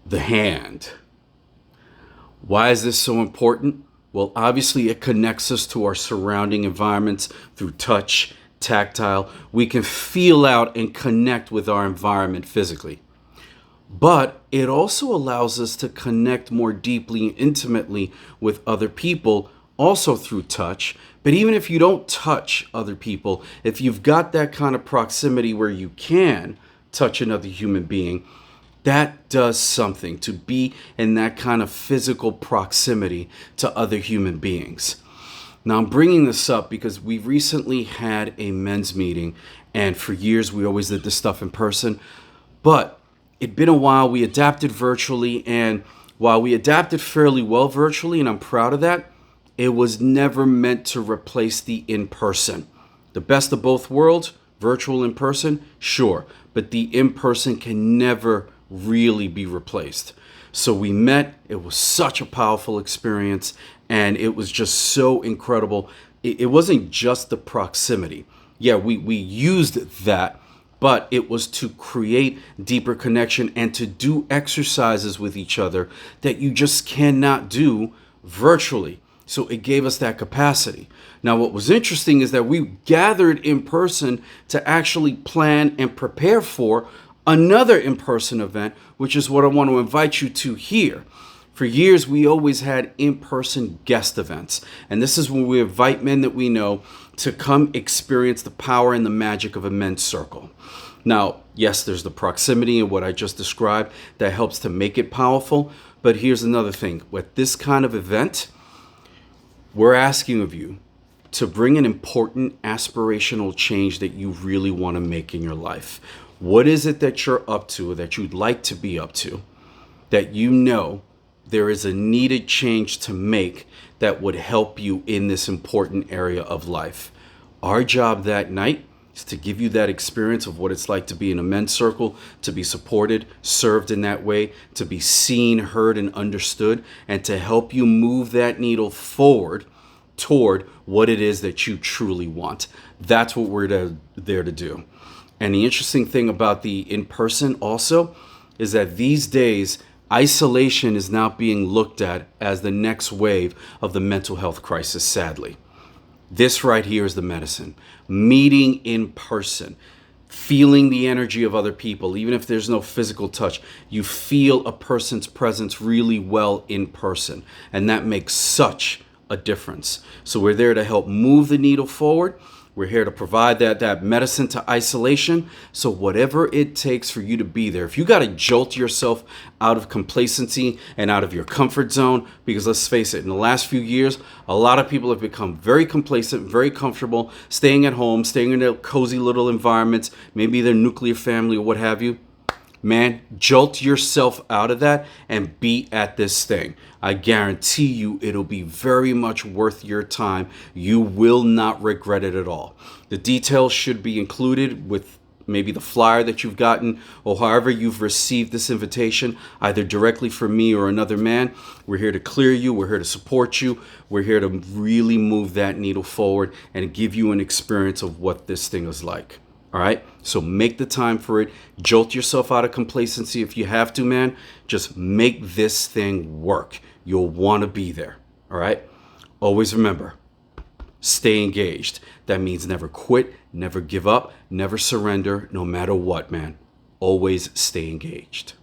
the hand. Why is this so important? Well, obviously, it connects us to our surrounding environments through touch, tactile. We can feel out and connect with our environment physically. But it also allows us to connect more deeply and intimately with other people, also through touch. But even if you don't touch other people, if you've got that kind of proximity where you can touch another human being, that does something to be in that kind of physical proximity to other human beings. Now, I'm bringing this up because we recently had a men's meeting, and for years we always did this stuff in person. But it'd been a while. We adapted virtually, and while we adapted fairly well virtually, and I'm proud of that, it was never meant to replace the in-person. The best of both worlds, virtual in person, sure, but the in-person can never really be replaced. So we met. It was such a powerful experience, and it was just so incredible. It wasn't just the proximity. Yeah, we used that, but it was to create deeper connection and to do exercises with each other that you just cannot do virtually. So it gave us that capacity. Now, what was interesting is that we gathered in person to actually plan and prepare for another in-person event, which is what I want to invite you to here. For years, we always had in-person guest events. And this is when we invite men that we know to come experience the power and the magic of a men's circle. Now, yes, there's the proximity and what I just described that helps to make it powerful. But here's another thing. With this kind of event, we're asking of you to bring an important aspirational change that you really want to make in your life. What is it that you're up to, or that you'd like to be up to, that you know there is a needed change to make that would help you in this important area of life? Our job that night is to give you that experience of what it's like to be in a men's circle, to be supported, served in that way, to be seen, heard, and understood, and to help you move that needle forward toward what it is that you truly want. That's what we're there to do. And the interesting thing about the in-person also is that these days, isolation is now being looked at as the next wave of the mental health crisis, sadly. This right here is the medicine. Meeting in person, feeling the energy of other people, even if there's no physical touch, you feel a person's presence really well in person. And that makes such a difference. So we're there to help move the needle forward. We're here to provide that medicine to isolation. So whatever it takes for you to be there, if you got to jolt yourself out of complacency and out of your comfort zone, because let's face it, in the last few years, a lot of people have become very complacent, very comfortable, staying at home, staying in their cozy little environments, maybe their nuclear family or what have you. Man, jolt yourself out of that and be at this thing. I guarantee you it'll be very much worth your time. You will not regret it at all. The details should be included with maybe the flyer that you've gotten or however you've received this invitation, either directly from me or another man. We're here to clear you. We're here to support you. We're here to really move that needle forward and give you an experience of what this thing is like. All right, so make the time for it. Jolt yourself out of complacency if you have to, man. Just make this thing work. You'll want to be there. All right, always remember, stay engaged. That means never quit, never give up, never surrender, no matter what, man. Always stay engaged.